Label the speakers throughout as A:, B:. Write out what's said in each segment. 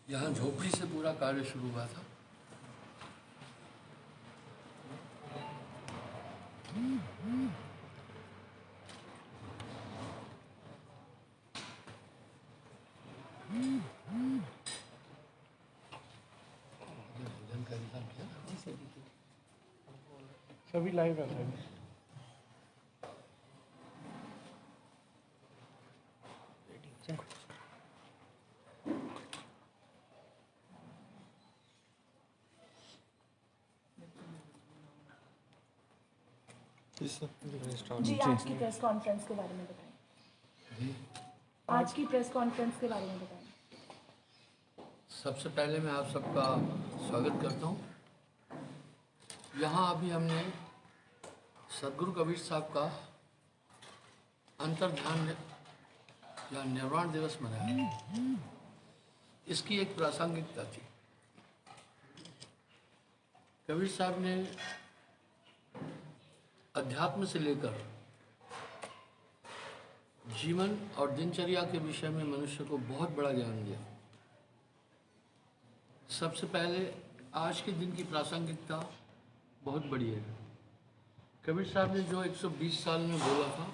A: यहाँ झोपड़ी से पूरा कार्य शुरू हुआ था। भोजन का इंतजाम किया ना?
B: सभी लाइव रहता है।
C: जी आज की प्रेस कॉन्फ्रेंस के बारे में बताएं।
A: जी,
C: आज की प्रेस कॉन्फ्रेंस के बारे में बताएं।
A: सबसे पहले मैं आप सबका स्वागत करता हूँ। यहाँ अभी हमने सदगुरु कबीर साहब का अंतर्ध्यान या निर्वाण दिवस मनाया। इसकी एक प्रासंगिकता थी। कबीर साहब ने अध्यात्म से लेकर जीवन और दिनचर्या के विषय में मनुष्य को बहुत बड़ा ज्ञान दिया। सबसे पहले आज के दिन की प्रासंगिकता बहुत बड़ी है। कबीर साहब ने जो 120 साल में बोला था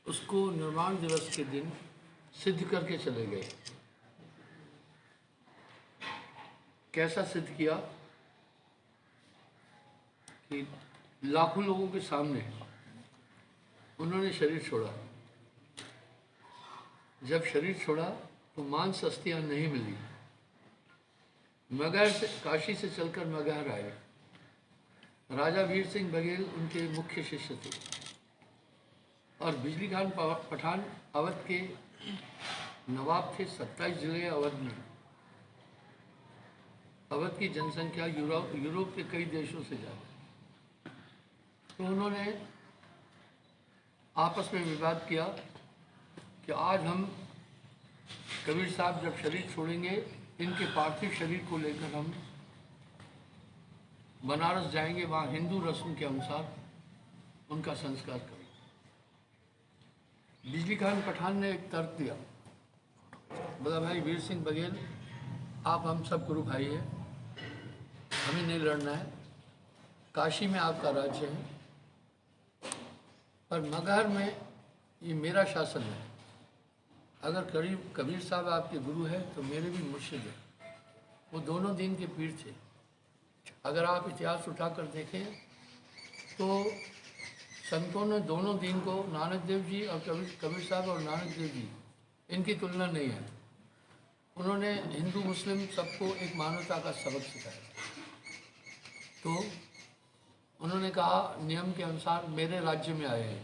A: उसको निर्वाण दिवस के दिन सिद्ध करके चले गए। कैसा सिद्ध किया कि लाखों लोगों के सामने उन्होंने शरीर छोड़ा। जब शरीर छोड़ा तो मांस अस्थियां नहीं मिली। मगहर से, काशी से चलकर मगहर आए। राजा वीर सिंह बघेल उनके मुख्य शिष्य थे और बिजली खान पठान अवध के नवाब थे। 27 जिले अवध में। अवध की जनसंख्या यूरोप के कई देशों से ज़्यादा। तो उन्होंने आपस में विवाद किया कि आज हम कबीर साहब जब शरीर छोड़ेंगे इनके पार्थिव शरीर को लेकर हम बनारस जाएंगे, वहाँ हिंदू रस्म के अनुसार उनका संस्कार करेंगे। बिजली खान पठान ने एक तर्क दिया, बोला भाई वीर सिंह बघेल आप हम सब गुरु भाई हैं, हमें नहीं लड़ना है। काशी में आपका राज्य है पर मगहर में ये मेरा शासन है। अगर कबीर साहब आपके गुरु हैं तो मेरे भी मुर्शिद हैं। वो दोनों दीन के पीर थे। अगर आप इतिहास उठाकर देखें तो संतों ने दोनों दीन को, नानक देव जी और कबीर साहब और नानक देव जी, इनकी तुलना नहीं है। उन्होंने हिंदू मुस्लिम सबको एक मानवता का सबक सिखाया। तो उन्होंने कहा नियम के अनुसार मेरे राज्य में आए हैं,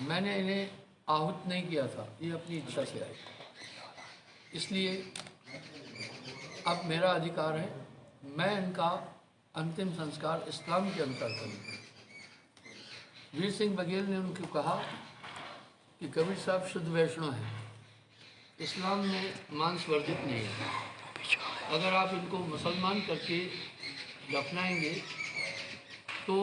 A: मैंने इन्हें आहूत नहीं किया था, ये अपनी इच्छा से आए, इसलिए अब मेरा अधिकार है, मैं इनका अंतिम संस्कार इस्लाम के अनुसार करूँगा। वीर सिंह बघेल ने उनको कहा कि कबीर साहब शुद्ध वैष्णव हैं, इस्लाम में मांस वर्जित नहीं है। अगर आप इनको मुसलमान करके दफनाएंगे तो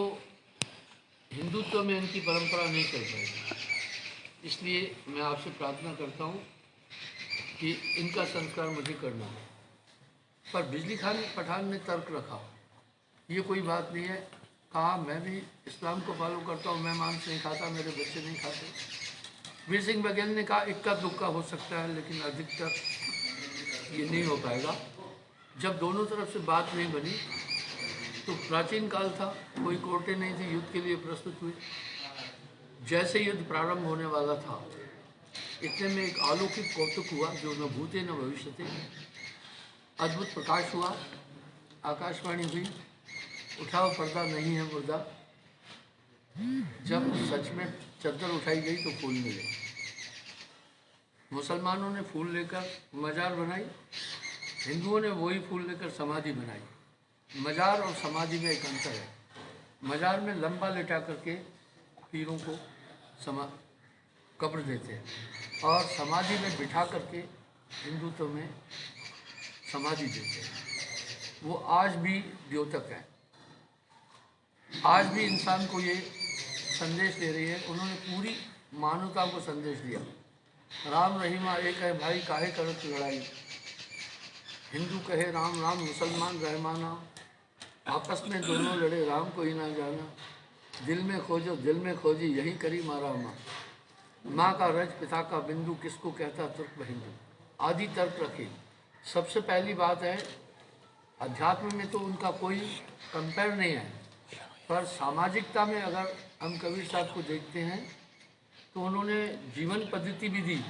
A: हिंदुत्व में इनकी परंपरा नहीं चल पाएगी। इसलिए मैं आपसे प्रार्थना करता हूँ कि इनका संस्कार मुझे करना है। पर बिजली खान पठान ने तर्क रखा, ये कोई बात नहीं है। कहा मैं भी इस्लाम को फॉलो करता हूँ, मैं मांस नहीं खाता, मेरे बच्चे नहीं खाते। वीर सिंह बघेल ने कहा इक्का दुक्का हो सकता है लेकिन अधिकतर ये नहीं हो पाएगा। जब दोनों तरफ से बात नहीं बनी तो प्राचीन काल था, कोई कोर्टें नहीं थी, युद्ध के लिए प्रस्तुत हुए। जैसे युद्ध प्रारंभ होने वाला था इतने में एक अलौकिक कौतुक हुआ जो न भूते न भविष्यते। अद्भुत प्रकाश हुआ, आकाशवाणी हुई, उठाओ पर्दा नहीं है मुर्दा। जब सच में चद्दर उठाई गई तो फूल मिले। मुसलमानों ने फूल लेकर मजार बनाई, हिंदुओं ने वही फूल लेकर समाधि बनाई। मजार और समाधि में एक अंतर है। मजार में लंबा लेटा करके पीरों को कब्र देते हैं और समाधि में बिठा करके हिंदुत्व में समाधि देते हैं। वो आज भी द्योतक है, आज भी इंसान को ये संदेश दे रही है। उन्होंने पूरी मानवता को संदेश दिया, राम रहीमा एक है भाई काहे करत लड़ाई, हिंदू कहे राम राम, मुसलमान रहमाना, आपस में दोनों लड़े राम को ही ना जाना, दिल में खोजो दिल में खोजी यही करी मारा माँ, माँ का रज पिता का बिंदु किसको कहता तुर्क हिंदू, आदि तर्क रखे। सबसे पहली बात है, अध्यात्म में तो उनका कोई कंपेयर नहीं है, पर सामाजिकता में अगर हम कबीर साहब को देखते हैं तो उन्होंने जीवन पद्धति भी दी,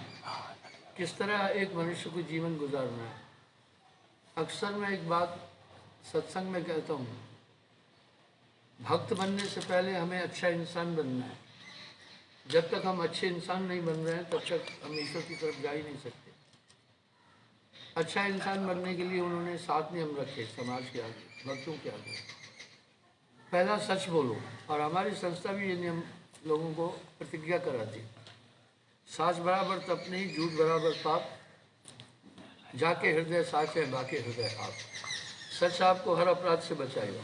A: किस तरह एक मनुष्य को जीवन गुजारना है। अक्सर मैं एक बात सत्संग में कहता हूँ, भक्त बनने से पहले हमें अच्छा इंसान बनना है। जब तक हम अच्छे इंसान नहीं बन रहे हैं तब तक हम ईश्वर की तरफ जा ही नहीं सकते। अच्छा इंसान बनने के लिए उन्होंने 7 नियम रखे समाज के आगे, भक्तों के आगे। पहला, सच बोलो, और हमारी संस्था भी ये नियम लोगों को प्रतिज्ञा कराती। साच बराबर तप नहीं, झूठ बराबर पाप, जाके हृदय साच है बाके हृदय आप। सच आपको हर अपराध से बचाएगा,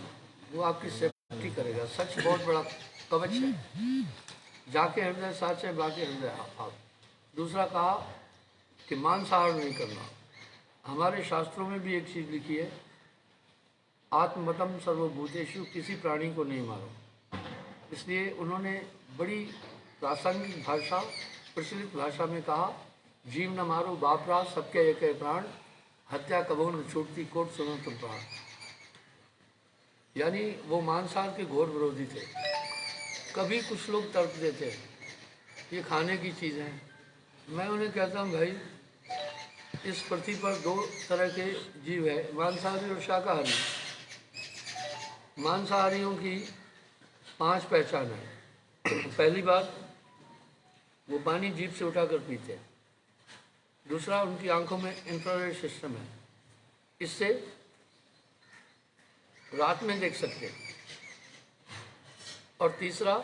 A: वो आपकी सेफ्टी करेगा। सच बहुत बड़ा कवच है। जाके हृदय साच है बाके हृदय आप। दूसरा कहा कि मांसाहार नहीं करना। हमारे शास्त्रों में भी एक चीज़ लिखी है, आत्मवतम सर्वभूतेषु, किसी प्राणी को नहीं मारो। इसलिए उन्होंने बड़ी प्रासंगिक भाषा, प्रचलित भाषा में कहा, जीव न मारो बापरा, सबके एक है प्राण, हत्या कबो न छूटती, कोट सुनो तुम प्राण। यानी वो मांसाहार के घोर विरोधी थे। कभी कुछ लोग तर्क देते हैं ये खाने की चीज़ है, मैं उन्हें कहता हूँ भाई, इस पृथ्वी पर 2 तरह के जीव है, मांसाहारी और शाकाहारी। मांसाहारियों की 5 पहचान है। पहली बात, वो पानी जीभ से उठाकर पीते हैं। दूसरा, उनकी आंखों में इंफ्रारेड सिस्टम है, इससे रात में देख सकते हैं। और तीसरा,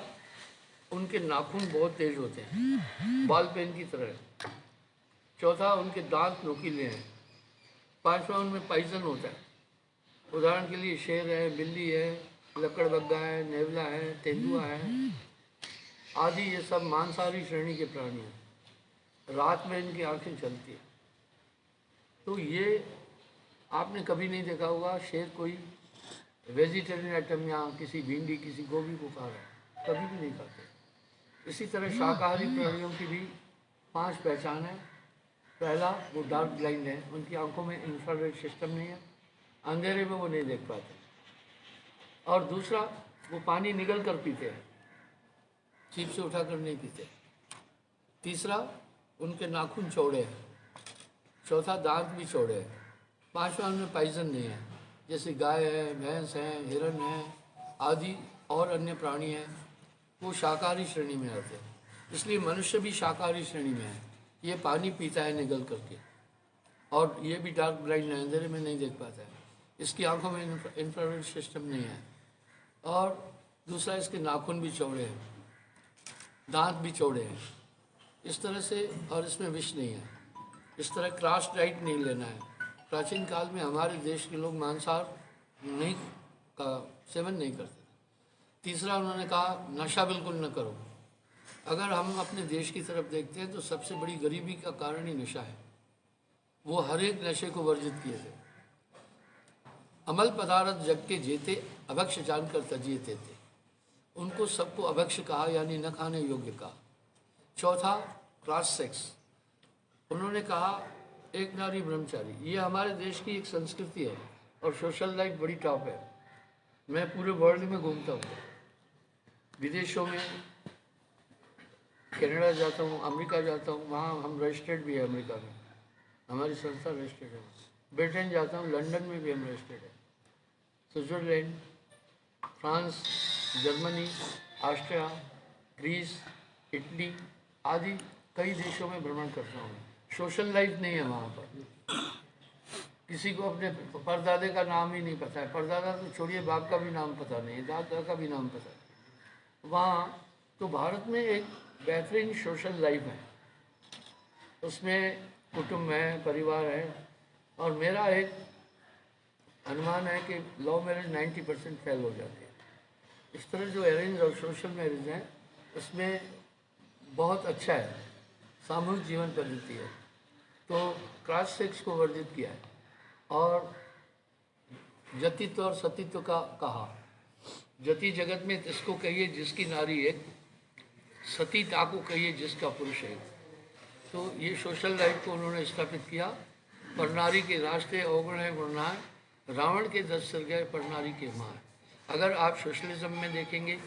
A: उनके नाखून बहुत तेज होते हैं, बॉल पेन की तरह। चौथा, उनके दांत नुकीले हैं। पांचवा, उनमें पॉइजन होता है। उदाहरण के लिए शेर है, बिल्ली है, लकड़बग्गा है, नेवला है, तेंदुआ है आदि, ये सब मांसाहारी श्रेणी के प्राणी हैं। रात में इनकी आंखें चलती हैं। तो ये आपने कभी नहीं देखा होगा शेर कोई वेजिटेरियन आइटम या किसी भिंडी किसी गोभी को खा रहा है, कभी भी नहीं खाते। इसी तरह शाकाहारी प्राणियों की भी 5 पहचान है। पहला, वो डार्क ब्लाइंड है, उनकी आंखों में इंफ्रारेड सिस्टम नहीं है, अंधेरे में वो नहीं देख पाते। और दूसरा, वो पानी निगल कर पीते हैं, जीभ से उठाकर नहीं पीते। तीसरा, उनके नाखून चौड़े हैं। चौथा, दांत भी चौड़े हैं। पांचवा, उनमें पॉइजन नहीं है। जैसे गाय है, भैंस है, हिरन है आदि और अन्य प्राणी हैं, वो शाकाहारी श्रेणी में आते हैं। इसलिए मनुष्य भी शाकाहारी श्रेणी में है। ये पानी पीता है निगल करके, और ये भी डार्क ब्लाइंड है, अंधेरे में नहीं देख पाता है। इसकी आंखों में इंफ्रारेड सिस्टम नहीं है। और दूसरा, इसके नाखून भी चौड़े हैं, दांत भी चौड़े हैं। इस तरह से, और इसमें विष नहीं है। इस तरह क्रॉस डाइट नहीं लेना है। प्राचीन काल में हमारे देश के लोग मांसाहार नहीं का सेवन नहीं करते। तीसरा, उन्होंने कहा नशा बिल्कुल न करो। अगर हम अपने देश की तरफ देखते हैं तो सबसे बड़ी गरीबी का कारण ही नशा है। वो हर एक नशे को वर्जित किए थे। अमल पदार्थ जग के जेते, अभक्ष जानकर तजिए थे। उनको सबको अभक्ष कहा, यानी न खाने योग्य कहा। चौथा, क्रॉस सेक्स। उन्होंने कहा एक नारी ब्रह्मचारी। ये हमारे देश की एक संस्कृति है और सोशल लाइफ बड़ी टॉप है। मैं पूरे वर्ल्ड में घूमता हूँ, विदेशों में, कनाडा जाता हूँ, अमेरिका जाता हूँ, वहाँ हम रजिस्टर्ड भी है। अमेरिका में हमारी संस्था रजिस्टर्ड है। ब्रिटेन जाता हूँ, लंदन में भी हम रजिस्टर्ड है। Switzerland, France, Germany, Austria, Greece, Italy आदि कई देशों में भ्रमण करता हूँ। सोशल लाइफ नहीं है वहाँ पर। किसी को अपने परदादे का नाम ही नहीं पता है। परदादा तो छोड़िए, बाप का भी नाम पता नहीं है, दादा का भी नाम पता नहीं। वहाँ तो भारत में एक बेहतरीन सोशल लाइफ है, उसमें कुटुंब है, परिवार है। और मेरा एक अनुमान है कि लव मैरिज 90% फेल हो जाती है। इस तरह जो अरेंज और सोशल मैरिज हैं उसमें बहुत अच्छा है, सामूहिक जीवन पद्धति है। तो क्रॉस सेक्स को वर्जित किया है। और जतित्व और सतीत्व का कहा। जति जगत में इसको कहिए जिसकी नारी एक, सती ताको कहिए जिसका पुरुष एक। तो ये सोशल लाइफ को उन्होंने स्थापित किया। पर नारी के रास्ते अवगुण है गुणनाय, रावण के 10 सिर गए पर नारी के माय। अगर आप सोशलिज्म में देखेंगे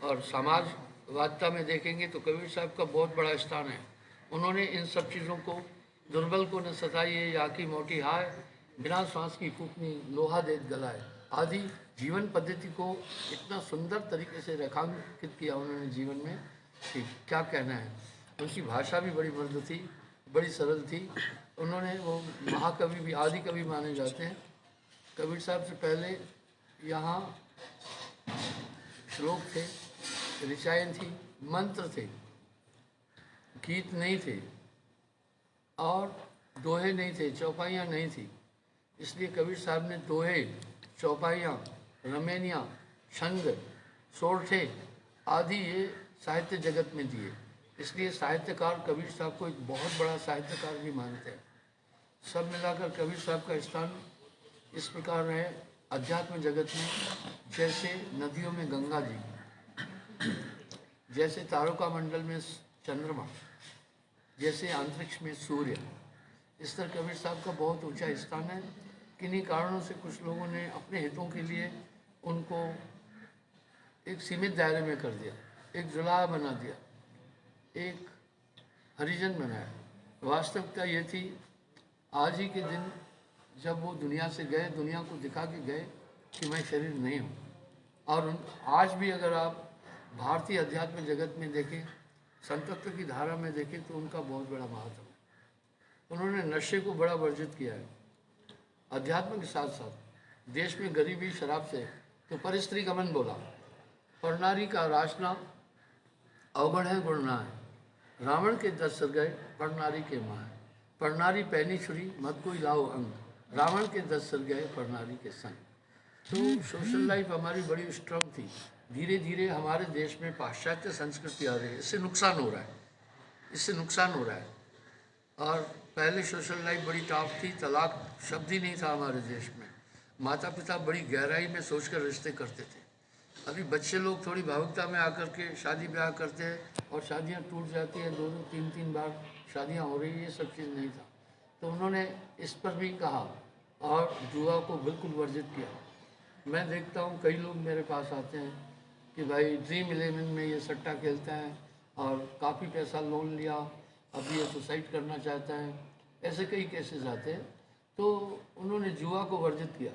A: और समाजवादिता में देखेंगे तो कबीर साहब का बहुत बड़ा स्थान है। उन्होंने इन सब चीज़ों को, दुर्बल को न सताइए या की मोटी हाय, बिना सांस की फूकनी लोहा देत गलाए आदि जीवन पद्धति को इतना सुंदर तरीके से रेखांकित किया उन्होंने जीवन में कि क्या कहना है। उनकी भाषा भी बड़ी मृदु थी, बड़ी सरल थी। उन्होंने वो महाकवि भी, आदि कवि माने जाते हैं। कबीर साहब से पहले यहाँ श्लोक थे, ऋचाएँ थी, मंत्र थे, गीत नहीं थे और दोहे नहीं थे, चौपाइयाँ नहीं थी। इसलिए कबीर साहब ने दोहे, चौपाइयाँ, रमेनियाँ, छंद, सोरठे आदि ये साहित्य जगत में दिए। इसलिए साहित्यकार कबीर साहब को एक बहुत बड़ा साहित्यकार भी मानते हैं। सब मिलाकर कबीर साहब का स्थान इस प्रकार है अध्यात्म जगत में, जैसे नदियों में गंगा जी, जैसे तारका मंडल में चंद्रमा, जैसे अंतरिक्ष में सूर्य। इस तरह कबीर साहब का बहुत ऊंचा स्थान है। किन्हीं कारणों से कुछ लोगों ने अपने हितों के लिए उनको एक सीमित दायरे में कर दिया, एक जुलाहा बना दिया, एक हरिजन बनाया। वास्तविकता ये थी, आज ही के दिन जब वो दुनिया से गए, दुनिया को दिखा के गए कि मैं शरीर नहीं हूँ। और आज भी अगर आप भारतीय अध्यात्म जगत में देखें, संतत्व की धारा में देखें तो उनका बहुत बड़ा महत्व है। उन्होंने नशे को बड़ा वर्जित किया है। अध्यात्म के साथ साथ देश में गरीबी, शराब से तो पर स्त्री का मन बोला, पर नारी का राशना अवगुण है गुणना है। रावण के 10 सिर गए पर नारी के माँ है। पर नारी पहनी छुरी मत कोई लाओ अंग, रावण के 10 सिर गए पर नारी के संग। तो सोशल लाइफ हमारी बड़ी स्ट्रांग थी। धीरे धीरे हमारे देश में पाश्चात्य संस्कृति आ रही है, इससे नुकसान हो रहा है, इससे नुकसान हो रहा है। और पहले सोशल लाइफ बड़ी टॉप थी, तलाक शब्द ही नहीं था हमारे देश में। माता पिता बड़ी गहराई में सोचकर रिश्ते करते थे। अभी बच्चे लोग थोड़ी भावुकता में आकर के शादी ब्याह करते हैं और शादियां टूट जाती हैं, 2-2, 3-3 बार शादियां हो रही है, ये सब चीज़ नहीं था। तो उन्होंने इस पर भी कहा और जुआ को बिल्कुल वर्जित किया। मैं देखता हूँ कई लोग मेरे पास आते हैं कि भाई ड्रीम 11 में ये सट्टा खेलता है और काफ़ी पैसा लोन लिया, अभी ये सुसाइड करना चाहता है, ऐसे कई केसेस आते हैं। तो उन्होंने जुआ को वर्जित किया।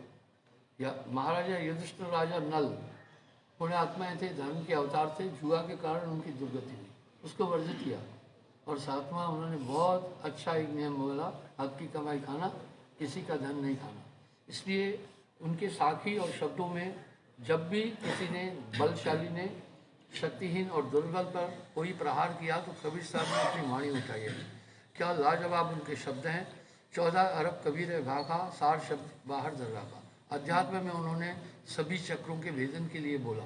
A: या महाराजा युधिष्ठिर, राजा नल, पुण्य आत्माएँ थे, धर्म के अवतार थे, जुआ के कारण उनकी दुर्गति हुई, उसको वर्जित किया। और सातवां उन्होंने बहुत अच्छा एक नियम बोला, हक की कमाई खाना, किसी का धन नहीं खाना। इसलिए उनके साखी और शब्दों में जब भी किसी ने, बलशाली ने शक्तिहीन और दुर्बल पर कोई प्रहार किया तो कबीर साहब ने अपनी वाणी उठाई है। क्या लाजवाब उनके शब्द हैं। 14 अरब कबीर है भाखा, सार शब्द बाहर दर रखा। अध्यात्म में उन्होंने सभी चक्रों के भेदन के लिए बोला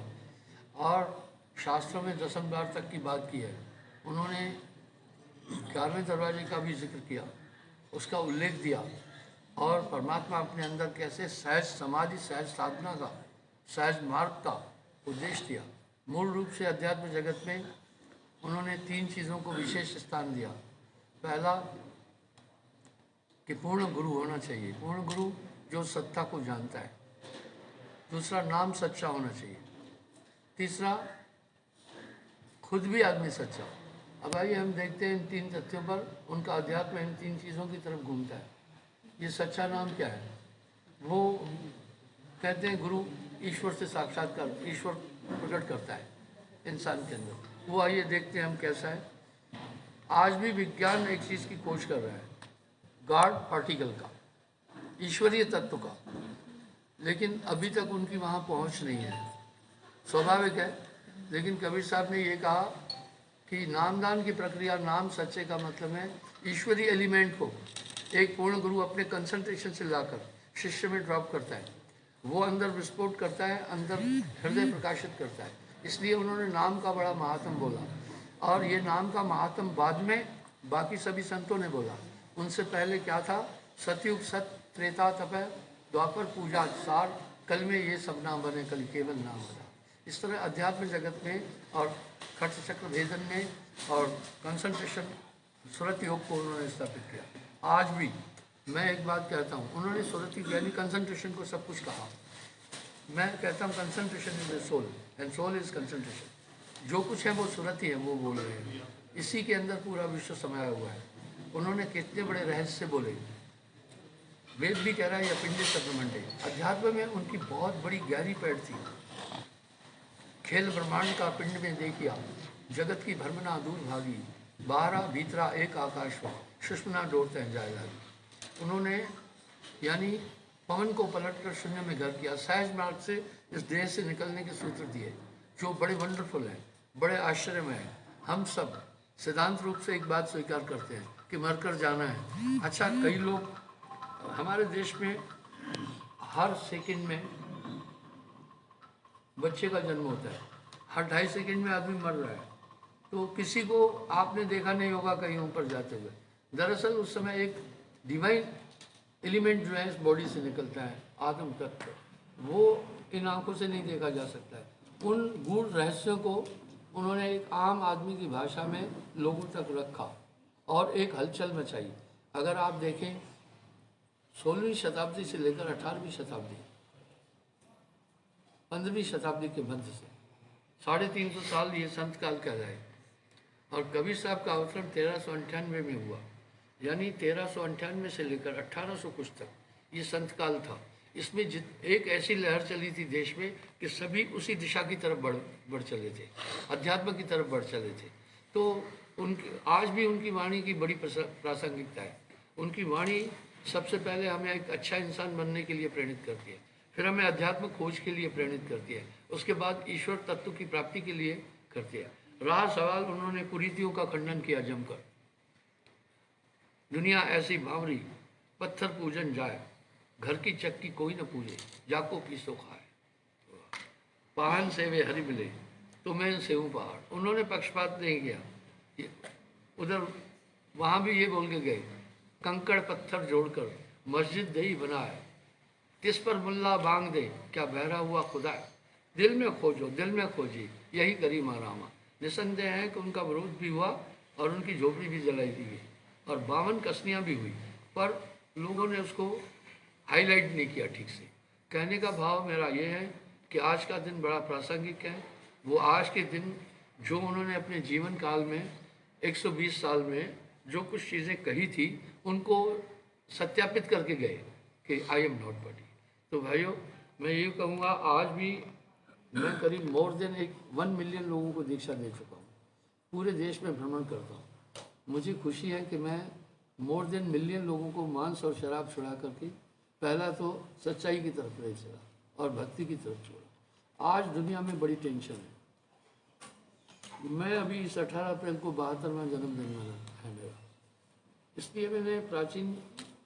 A: और शास्त्रों में 10 द्वार तक की बात की है। उन्होंने 11वें दरवाजे का भी जिक्र किया, उसका उल्लेख दिया और परमात्मा अपने अंदर कैसे सहज समाधि, सहज साधना का, सहज मार्ग का उपदेश दिया। मूल रूप से अध्यात्म जगत में उन्होंने 3 चीज़ों को विशेष स्थान दिया। पहला कि पूर्ण गुरु होना चाहिए, पूर्ण गुरु जो सत्ता को जानता है। दूसरा, नाम सच्चा होना चाहिए। तीसरा, खुद भी आदमी सच्चा। अब आइए हम देखते हैं इन 3 तथ्यों पर उनका अध्यात्म इन 3 चीज़ों की तरफ घूमता है। ये सच्चा नाम क्या है? वो कहते हैं गुरु ईश्वर से साक्षात्कार, ईश्वर प्रकट करता है इंसान के अंदर। वो आइए देखते हैं हम कैसा है। आज भी विज्ञान एक चीज़ की खोज कर रहा है, गॉड पार्टिकल का, ईश्वरीय तत्व का, लेकिन अभी तक उनकी वहाँ पहुँच नहीं है। स्वाभाविक है, लेकिन कबीर साहब ने ये कहा कि नामदान की प्रक्रिया, नाम सच्चे का मतलब है ईश्वरीय एलिमेंट को एक पूर्ण गुरु अपने कंसंट्रेशन से लाकर शिष्य में ड्रॉप करता है, वो अंदर विस्फोट करता है, अंदर हृदय प्रकाशित करता है। इसलिए उन्होंने नाम का बड़ा महात्म बोला और ये नाम का महात्म बाद में बाकी सभी संतों ने बोला। उनसे पहले क्या था सतयुग सत, त्रेता तपय, द्वापर पूजा सार, कल में ये सब नाम बने, कल केवल नाम बना। इस तरह अध्यात्म जगत में और खट चक्र भेदन में और कंसंट्रेशन सुरत योग को उन्होंने स्थापित किया। आज भी मैं एक बात कहता हूँ, उन्होंने सुरत यानी कंसंट्रेशन को सब कुछ कहा। मैं कहता हूँ concentration is the soul and soul is concentration. जो कुछ है वो सुरत ही है, वो बोल रहे हैं। इसी के अंदर पूरा विश्व समाया हुआ है। उन्होंने कितने बड़े रहस्य बोले। वेद भी कह रहा है या पिंडे सब्रमंडे। अध्यात्म में उनकी बहुत बड़ी गहरी पैठ थी। खेल ब्रह्मांड का पिंड में देखिया, जगत की भ्रमना दूर भागी, बाहरा भीतरा एक आकाश में, सुषमना डोरते हैं जाए लागी। उन्होंने यानी पवन को पलटकर शून्य में घर किया। सहज मार्ग से इस देह से निकलने के सूत्र दिए, जो बड़े वंडरफुल हैं, बड़े आश्चर्यमय हैं। हम सब सिद्धांत रूप से एक बात स्वीकार करते हैं कि मरकर जाना है। अच्छा, कई लोग हमारे देश में हर सेकंड में बच्चे का जन्म होता है, हर 2.5 सेकंड में आदमी मर रहा है। तो किसी को आपने देखा नहीं होगा कहीं ऊपर जाते हुए। दरअसल उस समय एक डिवाइन एलिमेंट जो है इस बॉडी से निकलता है, आत्म तत्व, वो इन आंखों से नहीं देखा जा सकता है। उन गूढ़ रहस्यों को उन्होंने एक आम आदमी की भाषा में लोगों तक रखा और एक हलचल मचाई। अगर आप देखें 16वीं शताब्दी से लेकर 18वीं शताब्दी, 15वीं शताब्दी के मध्य से 350 साल ये संत काल कहलाए। और कबीर साहब का अवतरण 1398 में हुआ, यानी 1398 से लेकर 1800 कुछ तक ये संत काल था। इसमें एक ऐसी लहर चली थी देश में कि सभी उसी दिशा की तरफ बढ़ चले थे, अध्यात्म की तरफ बढ़ चले थे। तो उनकी आज भी उनकी वाणी की बड़ी प्रासंगिकता है। उनकी वाणी सबसे पहले हमें एक अच्छा इंसान बनने के लिए प्रेरित करती है, फिर हमें अध्यात्म खोज के लिए प्रेरित करती है, उसके बाद ईश्वर तत्व की प्राप्ति के लिए करती है। रहा सवाल, उन्होंने कुरीतियों का खंडन किया जमकर। दुनिया ऐसी भावरी, पत्थर पूजन जाए, घर की चक्की कोई न पूजे, जाको पीसो खाए, पाहन से वे हरि मिले, तो मैं सेऊ पहाड़। उन्होंने पक्षपात नहीं किया। उधर वहाँ भी ये बोल के गए, कंकड़ पत्थर जोड़कर मस्जिद दही बनाए, किस पर मुल्ला बांग दे, क्या बहरा हुआ खुदा है। दिल में खोजो, दिल में खोजी, यही करी मारामा। निसंदेह है कि उनका विरोध भी हुआ और उनकी झोपड़ी भी जलाई दी गई और 52 कसनियाँ भी हुई, पर लोगों ने उसको हाईलाइट नहीं किया ठीक से। कहने का भाव मेरा ये है कि आज का दिन बड़ा प्रासंगिक है। वो आज के दिन जो उन्होंने अपने जीवन काल में 120 साल में जो कुछ चीज़ें कही थी, उनको सत्यापित करके गए कि आई एम नॉट बॉडी। तो भाइयों, मैं ये कहूँगा, आज भी मैं करीब मोर देन 1 मिलियन लोगों को दीक्षा दे चुका हूँ, पूरे देश में भ्रमण करता हूँ। मुझे खुशी है कि मैं मोर देन मिलियन लोगों को मांस और शराब छुड़ा करके पहला तो सच्चाई की तरफ ले चला और भक्ति की तरफ छोड़ा। आज दुनिया में बड़ी टेंशन है। मैं अभी इस 18 अप्रैल को 72वां जन्मदिन मना है मेरा, इसलिए मैंने प्राचीन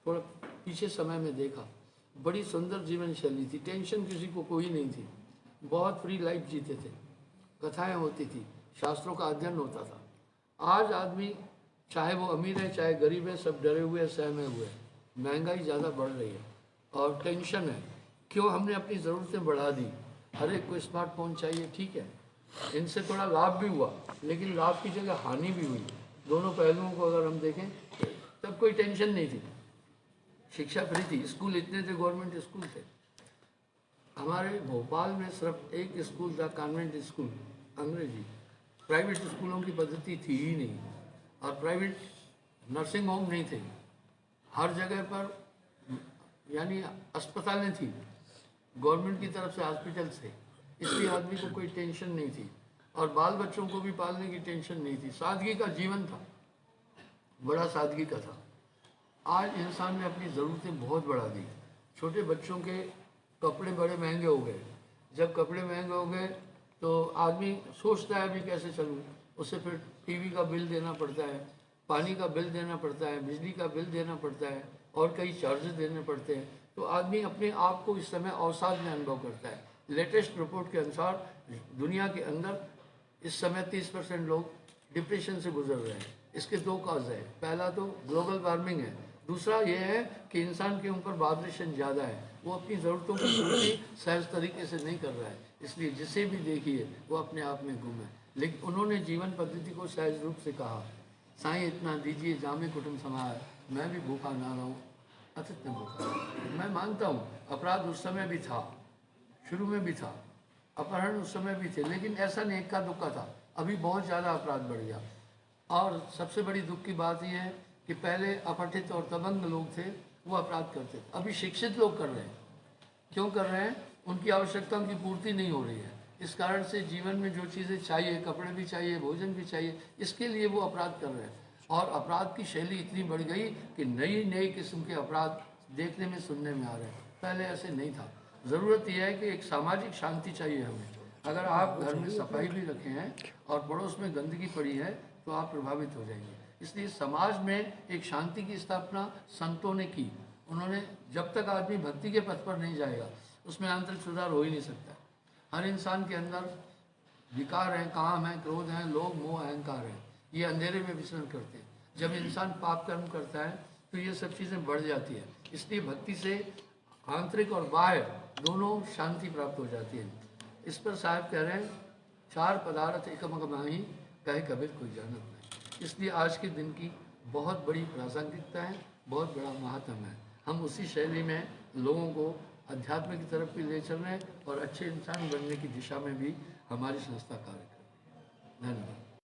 A: थोड़ा पीछे समय में देखा। बड़ी सुंदर जीवन शैली थी, टेंशन किसी को कोई नहीं थी, बहुत फ्री लाइफ जीते थे, कथाएं होती थी, शास्त्रों का अध्ययन होता था। आज आदमी चाहे वो अमीर है चाहे गरीब है, सब डरे हुए सहमे हुए हैं। महंगाई ज़्यादा बढ़ रही है और टेंशन है। क्यों हमने अपनी ज़रूरतें बढ़ा दी। हर एक को स्मार्टफोन चाहिए, ठीक है, इनसे थोड़ा लाभ भी हुआ, लेकिन लाभ की जगह हानि भी हुई। दोनों पहलुओं को अगर हम देखें, तब कोई टेंशन नहीं थी, शिक्षा फ्री थी, स्कूल इतने थे, गवर्नमेंट स्कूल थे। हमारे भोपाल में सिर्फ एक स्कूल था, कॉन्वेंट स्कूल, अंग्रेजी। प्राइवेट स्कूलों की पद्धति थी ही नहीं, और प्राइवेट नर्सिंग होम नहीं थे। हर जगह पर यानी अस्पतालें थी, गवर्नमेंट की तरफ से हॉस्पिटल थे, इसलिए आदमी को कोई टेंशन नहीं थी और बाल बच्चों को भी पालने की टेंशन नहीं थी। सादगी का जीवन था, बड़ा सादगी का था। आज इंसान ने अपनी ज़रूरतें बहुत बढ़ा दी। छोटे बच्चों के कपड़े बड़े महंगे हो गए। जब कपड़े महंगे हो गए तो आदमी सोचता है अभी कैसे चलूँ, उससे फिर टीवी का बिल देना पड़ता है, पानी का बिल देना पड़ता है, बिजली का बिल देना पड़ता है और कई चार्जेस देने पड़ते हैं। तो आदमी अपने आप को इस समय अवसाद में अनुभव करता है। लेटेस्ट रिपोर्ट के अनुसार दुनिया के अंदर इस समय 30% लोग डिप्रेशन से गुजर रहे हैं। इसके 2 काज हैं। पहला तो ग्लोबल वार्मिंग है दूसरा ये है कि इंसान के ऊपर वाइब्रेशन ज़्यादा है, वो अपनी ज़रूरतों की पूर्ति सहज तरीके से नहीं कर रहा है, इसलिए जिसे भी देखिए वो अपने आप में गुम है। लेकिन उन्होंने जीवन पद्धति को सहज रूप से कहा, साईं इतना दीजिए जामे कुटुंब समाए, मैं भी भूखा ना रहूं अतित न भूखा। मैं मानता हूँ अपराध उस समय भी था, शुरू में भी था, अपहरण उस समय भी थे, लेकिन ऐसा नहीं इक्का दुक्का था। अभी बहुत ज़्यादा अपराध बढ़ गया। और सबसे बड़ी दुख की बात यह है कि पहले अपठित और दबंग लोग थे, वो अपराध करते थे, अभी शिक्षित लोग कर रहे हैं। क्यों कर रहे हैं? उनकी आवश्यकताओं की पूर्ति नहीं हो रही है, इस कारण से जीवन में जो चीज़ें चाहिए, कपड़े भी चाहिए, भोजन भी चाहिए, इसके लिए वो अपराध कर रहे हैं। और अपराध की शैली इतनी बढ़ गई कि नई नई किस्म के अपराध देखने में सुनने में आ रहे हैं, पहले ऐसे नहीं था। ज़रूरत यह है कि एक सामाजिक शांति चाहिए हमें। अगर आप घर में सफाई भी रखे हैं और पड़ोस में गंदगी पड़ी है तो आप प्रभावित हो जाएंगे। इसलिए समाज में एक शांति की स्थापना संतों ने की। उन्होंने, जब तक आदमी भक्ति के पथ पर नहीं जाएगा उसमें आंतरिक सुधार हो ही नहीं सकता। हर इंसान के अंदर विकार हैं, काम है, क्रोध है, लोभ मोह अहंकार है, ये अंधेरे में विचरण करते हैं। जब इंसान पाप कर्म करता है तो ये सब चीज़ें बढ़ जाती है। इसलिए भक्ति से आंतरिक और बाह्य दोनों शांति प्राप्त हो जाती है। इस पर साहब कह रहे हैं, चार पदार्थ एकमक माही कहे कबीर कोई जानत नहीं। इसलिए आज के दिन की बहुत बड़ी प्रासंगिकता है, बहुत बड़ा महत्व है। हम उसी शैली में लोगों को अध्यात्म की तरफ भी ले चल रहे हैं और अच्छे इंसान बनने की दिशा में भी हमारी संस्था कार्य कर रही है। धन्यवाद।